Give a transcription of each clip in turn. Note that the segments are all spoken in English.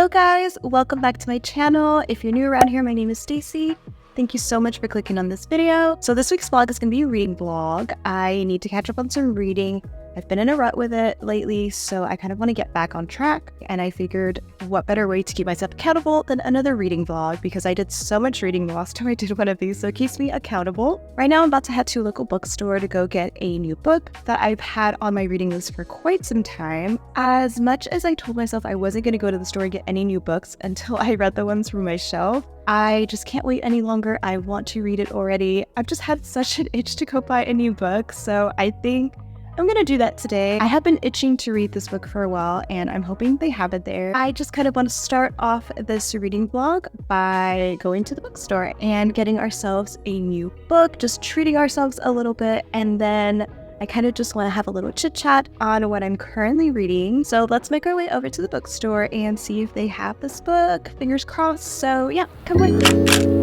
Hello guys, welcome back to my channel. If you're new around here, my name is Stacy. Thank you so much for clicking on this video. So this week's vlog is going to be a reading vlog. I need to catch up on some reading. I've been in a rut with it lately, so I kind of want to get back on track. And I figured what better way to keep myself accountable than another reading vlog, because I did so much reading the last time I did one of these, so it keeps me accountable. Right now I'm about to head to a local bookstore to go get a new book that I've had on my reading list for quite some time. As much as I told myself I wasn't going to go to the store and get any new books until I read the ones from my shelf, I just can't wait any longer. I want to read it already. I've just had such an itch to go buy a new book, so I think I'm gonna do that today. I have been itching to read this book for a while, and I'm hoping they have it there. I just kind of want to start off this reading vlog by going to the bookstore and getting ourselves a new book, just treating ourselves a little bit, and then I kind of just want to have a little chit chat on what I'm currently reading. So let's make our way over to the bookstore and see if they have this book. Fingers crossed. So yeah, come with.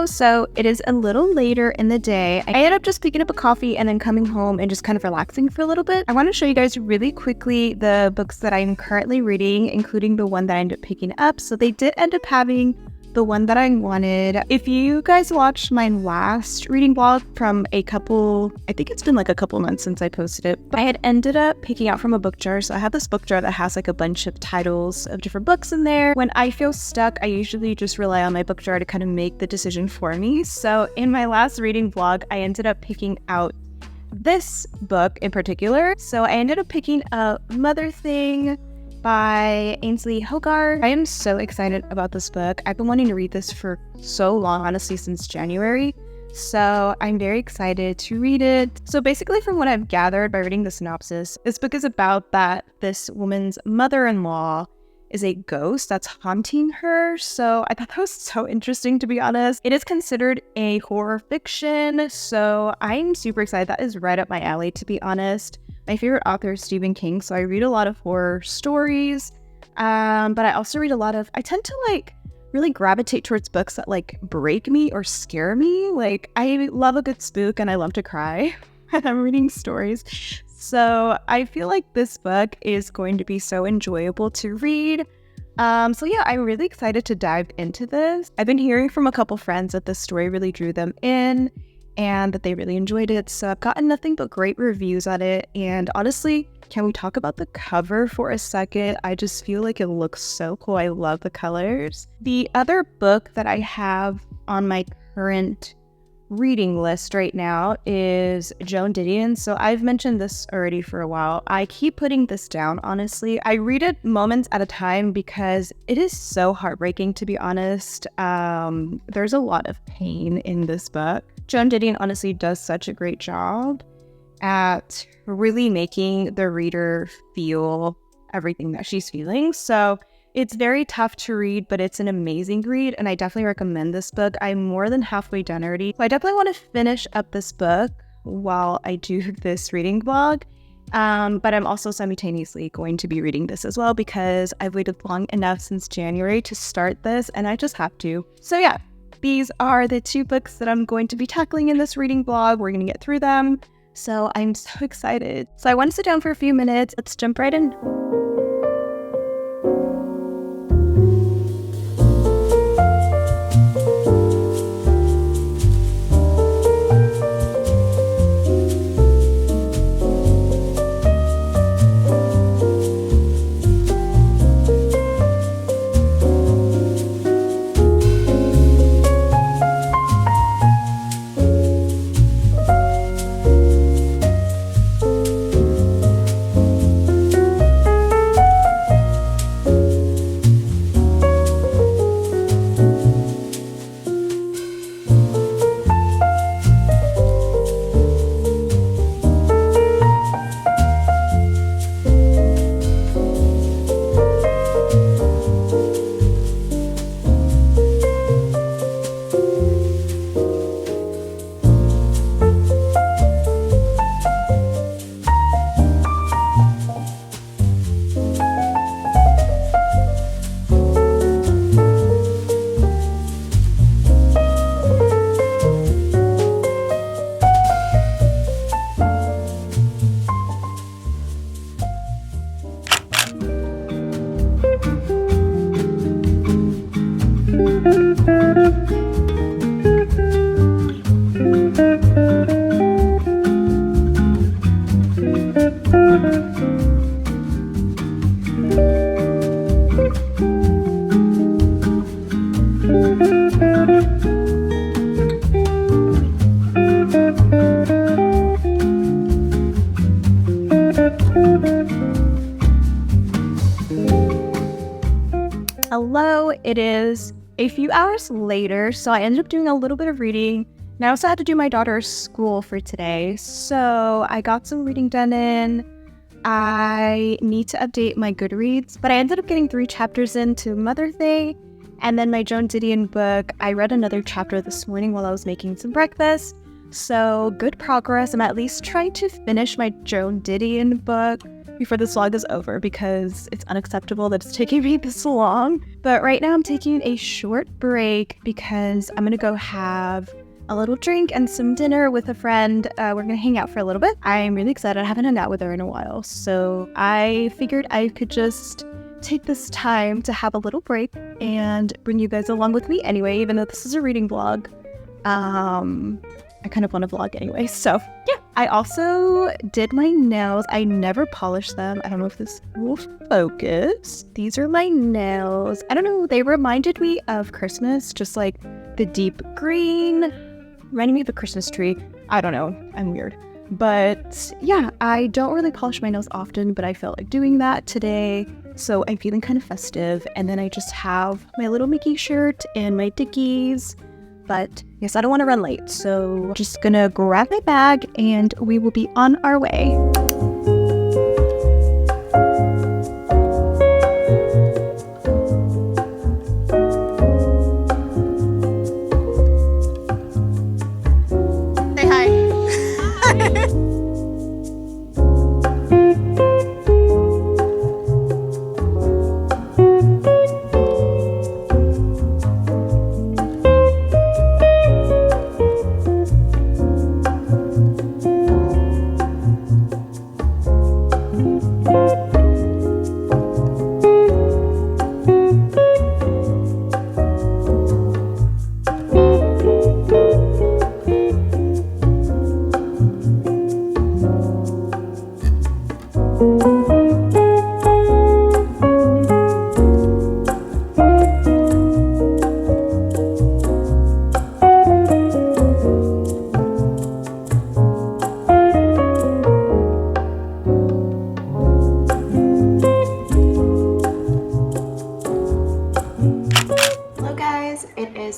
So it is a little later in the day. I ended up just picking up a coffee and then coming home and just kind of relaxing for a little bit. I want to show you guys really quickly the books that I'm currently reading, including the one that I ended up picking up. So they did end up having the one that I wanted. If you guys watched my last reading vlog from I think it's been like a couple months since I posted it, but I had ended up picking out from a book jar. So I have this book jar that has like a bunch of titles of different books in there. When I feel stuck, I usually just rely on my book jar to kind of make the decision for me. So in my last reading vlog, I ended up picking out this book in particular. So I ended up picking up Mother Thing by Ainsley Hogarth. I am so excited about this book. I've been wanting to read this for so long, honestly, since January. So I'm very excited to read it. So basically, from what I've gathered by reading the synopsis, this book is about that this woman's mother-in-law is a ghost that's haunting her. So I thought that was so interesting, to be honest. It is considered a horror fiction, so I'm super excited. That is right up my alley, to be honest. My favorite author is Stephen King, so I read a lot of horror stories, but I also read I tend to really gravitate towards books that break me or scare me. I love a good spook and I love to cry when I'm reading stories. So I feel like this book is going to be so enjoyable to read. So yeah, I'm really excited to dive into this. I've been hearing from a couple friends that this story really drew them in and that they really enjoyed it. So I've gotten nothing but great reviews on it. And honestly, can we talk about the cover for a second? I just feel like it looks so cool. I love the colors. The other book that I have on my current reading list right now is Joan Didion. So I've mentioned this already for a while. I keep putting this down, honestly. I read it moments at a time because it is so heartbreaking, to be honest. There's a lot of pain in this book. Joan Didion honestly does such a great job at really making the reader feel everything that she's feeling. So it's very tough to read, but it's an amazing read, and I definitely recommend this book. I'm more than halfway done already. So I definitely want to finish up this book while I do this reading vlog. But I'm also simultaneously going to be reading this as well because I've waited long enough since January to start this, and I just have to. So yeah, these are the two books that I'm going to be tackling in this reading vlog. We're going to get through them. So I'm so excited. So I want to sit down for a few minutes. Let's jump right in. Hello, it is a few hours later, so I ended up doing a little bit of reading, and I also had to do my daughter's school for today, so I got some reading done in. I need to update my Goodreads, but I ended up getting 3 chapters into Mother's Day, and then my Joan Didion book, I read another chapter this morning while I was making some breakfast, so good progress. I'm at least trying to finish my Joan Didion book before this vlog is over because it's unacceptable that it's taking me this long. But right now I'm taking a short break because I'm gonna go have a little drink and some dinner with a friend. We're gonna hang out for a little bit. I'm really excited. I haven't hung out with her in a while, so I figured I could just take this time to have a little break and bring you guys along with me anyway, even though this is a reading vlog. I kind of want to vlog anyway, so yeah. I also did my nails. I never polished them. I don't know if this will focus. These are my nails. I don't know, they reminded me of Christmas, just like the deep green, reminding me of a Christmas tree. I don't know, I'm weird. But yeah, I don't really polish my nails often, but I felt like doing that today. So I'm feeling kind of festive. And then I just have my little Mickey shirt and my Dickies. But yes, I don't want to run late, so just gonna grab my bag and we will be on our way. Say hi.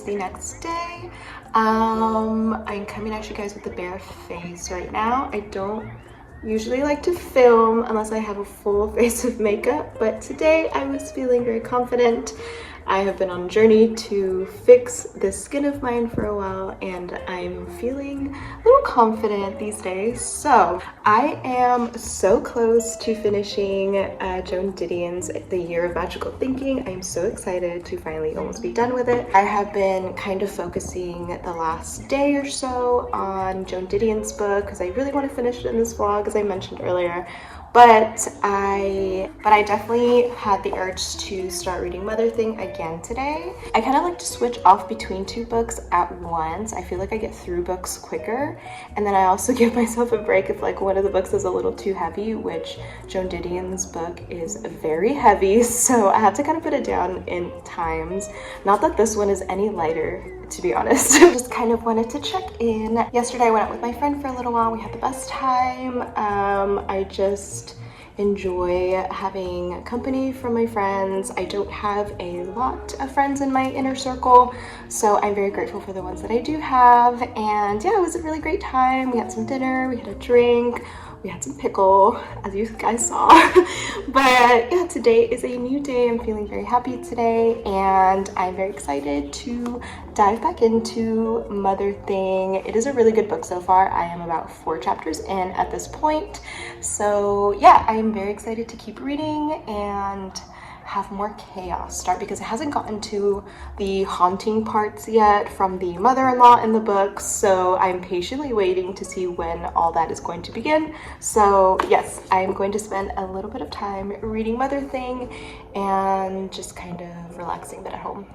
The next day. I'm coming at you guys with the bare face right now. I don't usually like to film unless I have a full face of makeup, but today I was feeling very confident. I have been on a journey to fix this skin of mine for a while, and I'm feeling a little confident these days. So I am so close to finishing Joan Didion's The Year of Magical Thinking. I'm so excited to finally almost be done with it. I have been kind of focusing the last day or so on Joan Didion's book because I really want to finish it in this vlog, as I mentioned earlier. But I definitely had the urge to start reading Mother Thing again today. I kind of like to switch off between two books at once. I feel like I get through books quicker, and then I also give myself a break if like one of the books is a little too heavy, which Joan Didion's book is very heavy, so I have to kind of put it down in times. Not that this one is any lighter, to be honest. Just kind of wanted to check in. Yesterday I went out with my friend for a little while. We had the best time. I just enjoy having company from my friends. I don't have a lot of friends in my inner circle, so I'm very grateful for the ones that I do have. And yeah, it was a really great time. We had some dinner, we had a drink, we had some pickle, as you guys saw. But yeah, today is a new day. I'm feeling very happy today, and I'm very excited to dive back into Mother Thing. It is a really good book so far. I am about 4 chapters in at this point. So yeah, I am very excited to keep reading and have more chaos start, because it hasn't gotten to the haunting parts yet from the mother-in-law in the book, so I'm patiently waiting to see when all that is going to begin. So yes, I'm going to spend a little bit of time reading Mother Thing and just kind of relaxing a bit at home.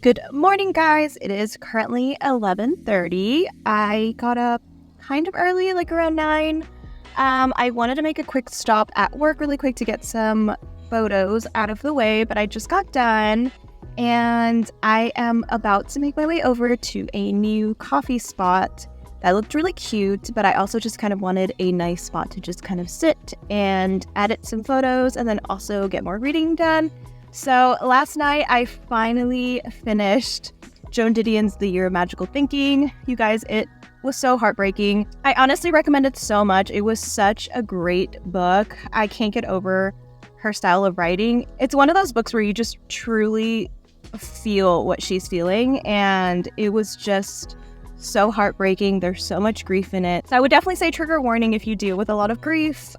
Good morning, guys. It is currently 11:30. I got up kind of early, like around 9. I wanted to make a quick stop at work really quick to get some photos out of the way, but I just got done and I am about to make my way over to a new coffee spot that looked really cute, but I also just kind of wanted a nice spot to just kind of sit and edit some photos and then also get more reading done. So last night I finally finished Joan Didion's The Year of Magical Thinking. You guys, it was so heartbreaking. I honestly recommend it so much. It was such a great book. I can't get over her style of writing. It's one of those books where you just truly feel what she's feeling, and it was just so heartbreaking. There's so much grief in it. So I would definitely say trigger warning if you deal with a lot of grief.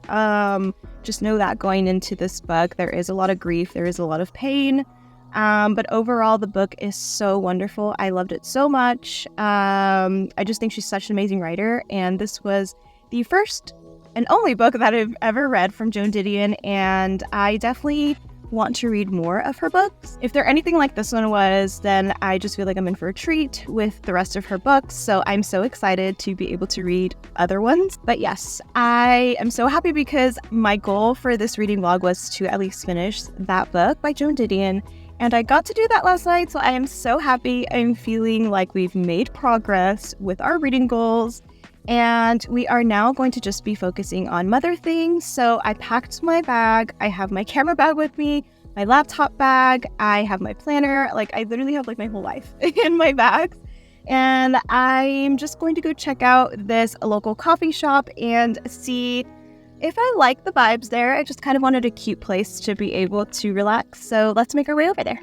Just know that going into this book, there is a lot of grief, there is a lot of pain. But overall, the book is so wonderful. I loved it so much. I just think she's such an amazing writer. And this was the first and only book that I've ever read from Joan Didion. And I definitely want to read more of her books. If they're anything like this one was, then I just feel like I'm in for a treat with the rest of her books. So I'm so excited to be able to read other ones. But yes, I am so happy because my goal for this reading vlog was to at least finish that book by Joan Didion. And I got to do that last night, so I am so happy. I'm feeling like we've made progress with our reading goals. And we are now going to just be focusing on mother things. So I packed my bag. I have my camera bag with me, my laptop bag. I have my planner. Like, I literally have like my whole life in my bags. And I'm just going to go check out this local coffee shop and see if I like the vibes there. I just kind of wanted a cute place to be able to relax. So let's make our way over there.